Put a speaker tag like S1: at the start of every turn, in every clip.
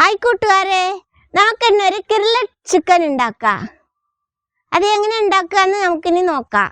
S1: Hi കൂട്ടുകാരെ, നമുക്കിന്നൊരു കിർലറ്റ് chicken ഉണ്ടാക്കാം. അത് എങ്ങനെ ഉണ്ടാക്കാന്ന് നമുക്കിനി നോക്കാം.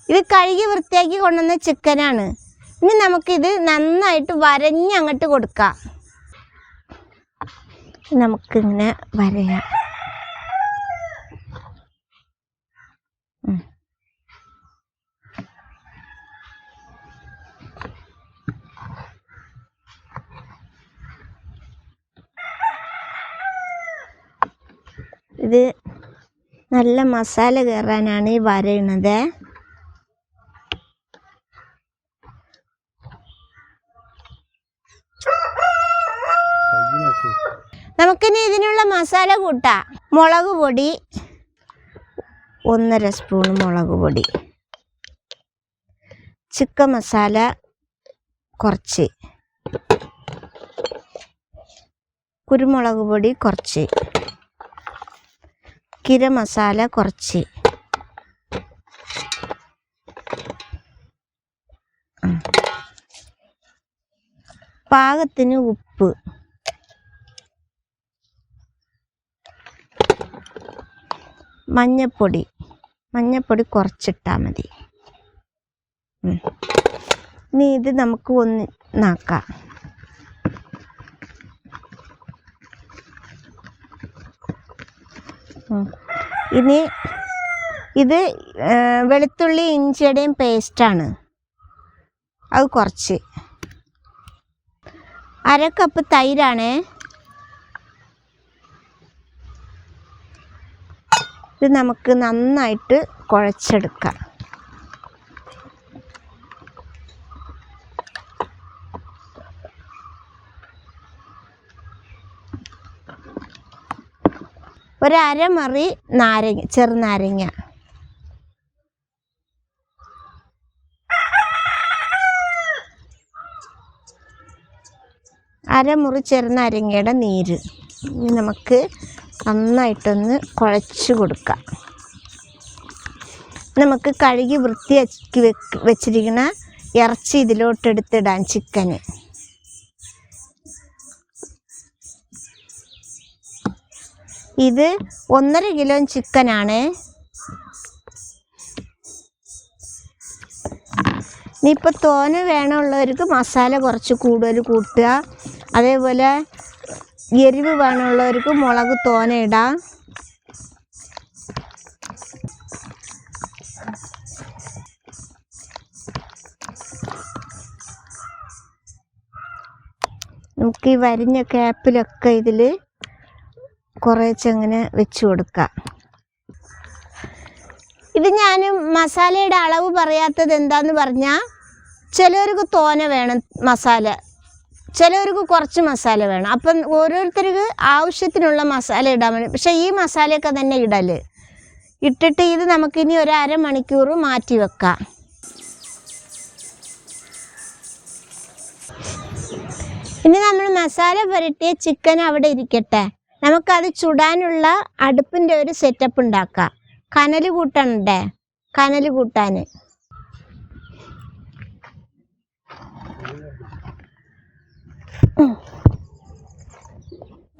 S1: ഇത് കഴുകി വൃത്തിയാക്കി കൊണ്ടുവന്ന ചിക്കനാണ്. ഇനി നമുക്കിത് നന്നായിട്ട് വരഞ്ഞങ്ങോട്ട് കൊടുക്കാം. നമുക്കിങ്ങനെ വരയാം. ഇത് നല്ല മസാല കയറാനാണ് ഈ വരയണത്. നമുക്കിനി ഇതിനുള്ള മസാല കൂട്ടാം. മുളക് പൊടി 1.5 സ്പൂൺ മുളക് പൊടി, ചിക്കൻ മസാല കുറച്ച്, കുരുമുളക് പൊടി കുറച്ച്, ഗരം മസാല കുറച്ച്, പാകത്തിന് ഉപ്പ്, മഞ്ഞപ്പൊടി കുറച്ചിട്ടാൽ മതി. ഇനി ഇത് നമുക്ക് ഒന്നാക്കാം. ഇനി ഇത് വെളുത്തുള്ളി ഇഞ്ചിയുടെയും പേസ്റ്റാണ്, അത് കുറച്ച്. 1/2 കപ്പ് തൈരാണ്. ഇത് നമുക്ക് നന്നായിട്ട് കുഴച്ചെടുക്കാം. ഒരു അരമുറി നാരങ്ങ, ചെറുനാരങ്ങ, അരമുറി ചെറുനാരങ്ങയുടെ നീര്. ഇനി നമുക്ക് നന്നായിട്ടൊന്ന് കുഴച്ച് കൊടുക്കാം. നമുക്ക് കഴുകി വൃത്തിയാക്കി വെച്ചിരിക്കുന്ന ഇറച്ചി ഇതിലോട്ടെടുത്തിടാൻ ചിക്കന്. ഇത് 1.5 കിലോ ചിക്കനാണ്. ഇനിയിപ്പോൾ തോനെ വേണമുള്ളവർക്ക് മസാല കുറച്ച് കൂടുതൽ കൂട്ടുക. അതേപോലെ എരിവ് വേണമുള്ളവർക്ക് മുളക് തോനെ ഇടാം. നമുക്ക് ഈ വരിഞ്ഞ ക്യാപ്പിലൊക്കെ ഇതിൽ കുറച്ചങ്ങനെ വെച്ച് കൊടുക്കാം. ഇത് ഞാൻ മസാലയുടെ അളവ് പറയാത്തത് എന്താന്ന് പറഞ്ഞാൽ, ചിലവർക്ക് തോനെ വേണം മസാല, ചിലവർക്ക് കുറച്ച് മസാല വേണം. അപ്പം ഓരോരുത്തർക്ക് ആവശ്യത്തിനുള്ള മസാല ഇടാൻ വേണ്ടി. പക്ഷേ ഈ മസാലയൊക്കെ തന്നെ ഇട്ടിട്ട് ഇത് നമുക്കിനി ഒരു അരമണിക്കൂർ മാറ്റി വെക്കാം. ഇനി നമ്മൾ മസാല പുരട്ടിയ ചിക്കൻ അവിടെ ഇരിക്കട്ടെ. നമുക്കത് ചുടാനുള്ള അടുപ്പിൻ്റെ ഒരു സെറ്റപ്പ് ഉണ്ടാക്കാം. കനൽ കൂട്ടണ്ടേ? കനൽ കൂട്ടാൻ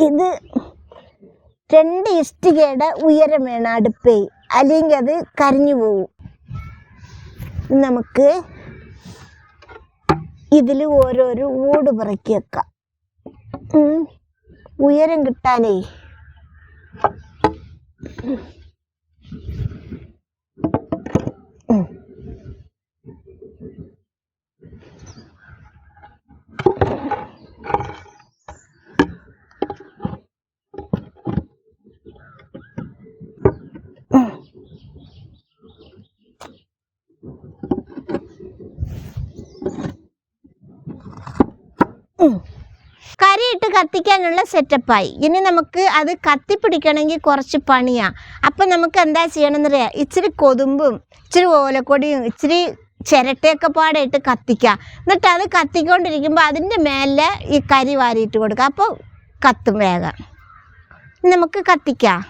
S1: ഇത് 2 ഇഷ്ടികയുടെ ഉയരം വേണം അടുപ്പേ, അല്ലെങ്കിൽ അത് കരിഞ്ഞു പോകും. നമുക്ക് ഇതിൽ ഓരോരോ ഊട് പിറക്കി വെക്കാം, ഉയരം കിട്ടാനേ. കരിയിട്ട് കത്തിക്കാനുള്ള സെറ്റപ്പായി. ഇനി നമുക്ക് അത് കത്തിപ്പിടിക്കണമെങ്കിൽ കുറച്ച് പണിയാണ്. അപ്പം നമുക്ക് എന്താ ചെയ്യണമെന്നറിയാം, ഇച്ചിരി കൊതുമ്പും ഇച്ചിരി ഓലക്കൊടിയും ഇച്ചിരി ചിരട്ടയൊക്കെ പാടായിട്ട് കത്തിക്കുക. എന്നിട്ട് അത് കത്തിക്കൊണ്ടിരിക്കുമ്പോൾ അതിൻ്റെ മേലെ ഈ കരി വാരിയിട്ട് കൊടുക്കുക. അപ്പോൾ കത്തും വേഗം. നമുക്ക് കത്തിക്കാം.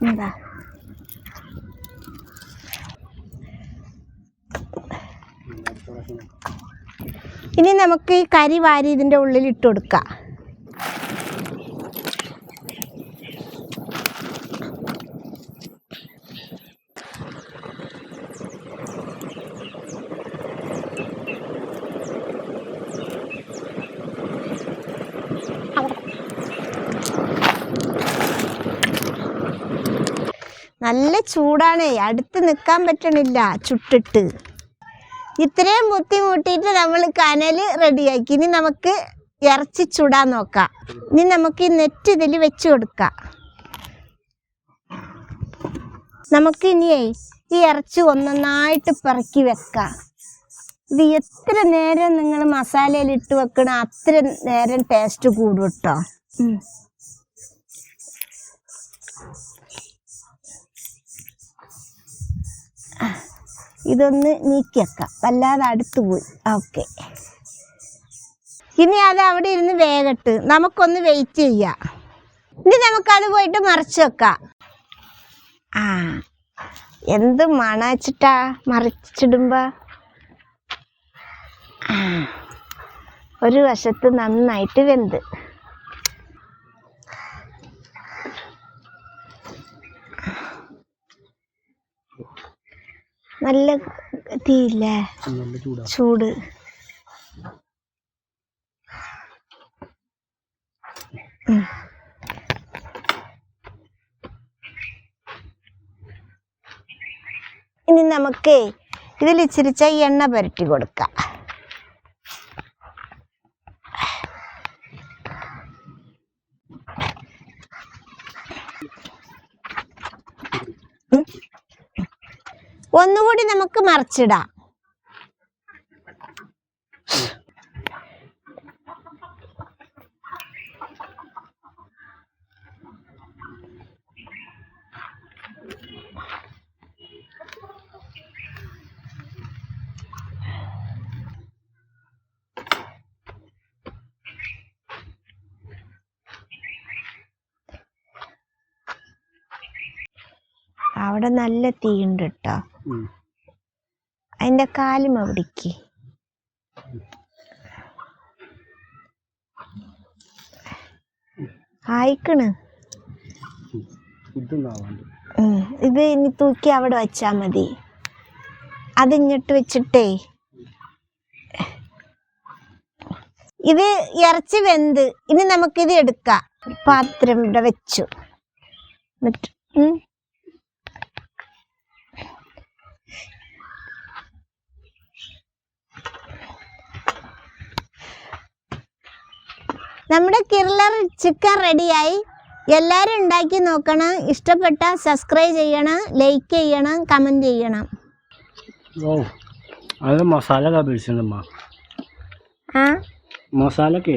S1: എന്താ ഇനി നമുക്ക് ഈ കരി വാരി ഇതിൻ്റെ ഉള്ളിൽ ഇട്ട് കൊടുക്കാം. നല്ല ചൂടാണേ, അടുത്ത് നിൽക്കാൻ പറ്റണില്ല ചുട്ടിട്ട്. ഇത്രയും ബുദ്ധിമുട്ടിയിട്ട് നമ്മൾ കനൽ റെഡിയാക്കി. ഇനി നമുക്ക് ഇറച്ചി ചുടാൻ നോക്കാം. ഇനി നമുക്ക് ഈ നെറ്റ് ഇതിൽ വെച്ച് കൊടുക്കാം. നമുക്ക് ഇനിയേ ഈ ഇറച്ചി ഒന്നൊന്നായിട്ട് പിറക്കി വെക്കാം. ഇത് എത്ര നേരം നിങ്ങൾ മസാലയിൽ ഇട്ട് വെക്കണം അത്ര നേരം ടേസ്റ്റ് കൂടും കേട്ടോ. ഇതൊന്ന് നീക്കി വെക്കാം, വല്ലാതെ അടുത്ത് പോയി. ഓക്കെ, ഇനി അത് അവിടെ ഇരുന്ന് വേഗട്ട്. നമുക്കൊന്ന് വെയിറ്റ് ചെയ്യാം. ഇനി നമുക്കത് പോയിട്ട് മറിച്ച് വെക്കാം. എന്ത് മണച്ചിട്ടാ മറിച്ചിടുമ്പോ. ഒരു വശത്ത് നന്നായിട്ട് വെന്ത്. നല്ല തീയില്ലേ, ചൂട്. ഇനി നമുക്ക് ഇതിൽ ഇച്ചിരിച്ച എണ്ണ പുരട്ടി കൊടുക്കാം. ഒന്നുകൂടി നമുക്ക് മറിച്ചിടാം. അവിടെ നല്ല തീയുണ്ട് കേട്ടോ. അതിന്റെ കാലും അവിടേക്ക്. ആയിക്കണ്. ഇത് ഇനി തൂക്കി അവിടെ വെച്ചാ മതി. അതിങ്ങോട്ട് വെച്ചിട്ടേ ഇത് ഇറച്ചി വെന്ത്. ഇനി നമുക്കിത് എടുക്കാം. പാത്രം ഇവിടെ വെച്ചു. എന്നിട്ട് നമ്മുടെ കിർലർ ചിക്കൻ റെഡിയായി. എല്ലാവരും ഉണ്ടാക്കി നോക്കണം. ഇഷ്ടപ്പെട്ട സബ്സ്ക്രൈബ് ചെയ്യണം, ലൈക്ക് ചെയ്യണം, കമൻറ്റ് ചെയ്യണം.
S2: മസാല മസാലൊക്കെ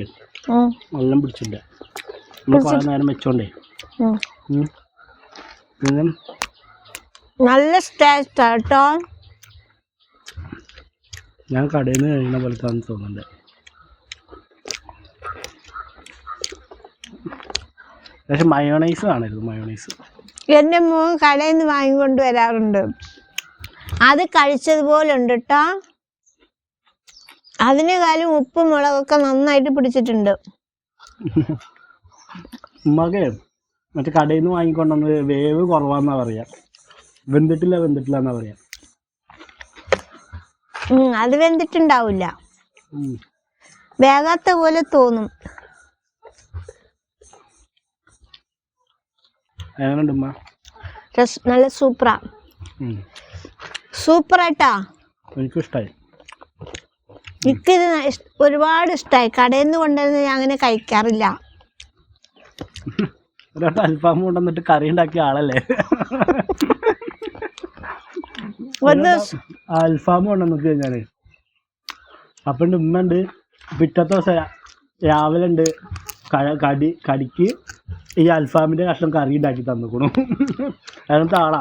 S2: വെള്ളം പിടിച്ചില്ല. നേരം വെച്ചോണ്ടേ
S1: നല്ല ടേസ്റ്റ് കേട്ടോ.
S2: ഞാൻ കടയിൽ നിന്ന് കഴിയുന്ന പോലത്തെ തോന്നുന്നുണ്ട്. പക്ഷെ മയോണൈസ് കാണരുത്. മയോണൈസ്
S1: എൻ്റെ മോൻ കടയിൽ നിന്ന് വാങ്ങിക്കൊണ്ട് വരാറുണ്ട്. അത് കഴിച്ചതുപോലെ ഉണ്ട് കേട്ടോ. അതിനേക്കാളും ഉപ്പും മുളകൊക്കെ നന്നായിട്ട് പിടിച്ചിട്ടുണ്ട്.
S2: ഉമ്മക്ക് മറ്റേ കടയിൽ നിന്ന് വാങ്ങിക്കൊണ്ടുവന്ന് വേവ് കുറവാന്നാ പറയാ. വെന്തിട്ടില്ല എന്നാ പറയാ.
S1: അത് വെന്തിട്ടുണ്ടാവില്ല, വേഗാത്ത പോലെ തോന്നും. നല്ല സൂപ്പറാ, സൂപ്പറായിട്ടാ.
S2: എനിക്കിഷ്ടായി.
S1: എനിക്കിത് ഒരുപാട് ഇഷ്ടമായി. കടയിൽ നിന്ന് കൊണ്ടുവരുന്ന ഞാൻ അങ്ങനെ കഴിക്കാറില്ല.
S2: അൽഫാം കൊണ്ടുവന്നിട്ട് കറി ഉണ്ടാക്കിയ ആളല്ലേ. അൽഫാം കൊണ്ടുവന്നിട്ട് കഴിഞ്ഞാല് അപ്പൊ ഉമ്മ ഉണ്ട്. പിറ്റത്തെ ദിവസം രാവിലെ ഉണ്ട് കടിക്ക് ഈ അൽഫാമിന്റെ കഷ്ണം കറി ഉണ്ടാക്കി തന്നിക്കണു. അതിനകത്ത് ആളാ.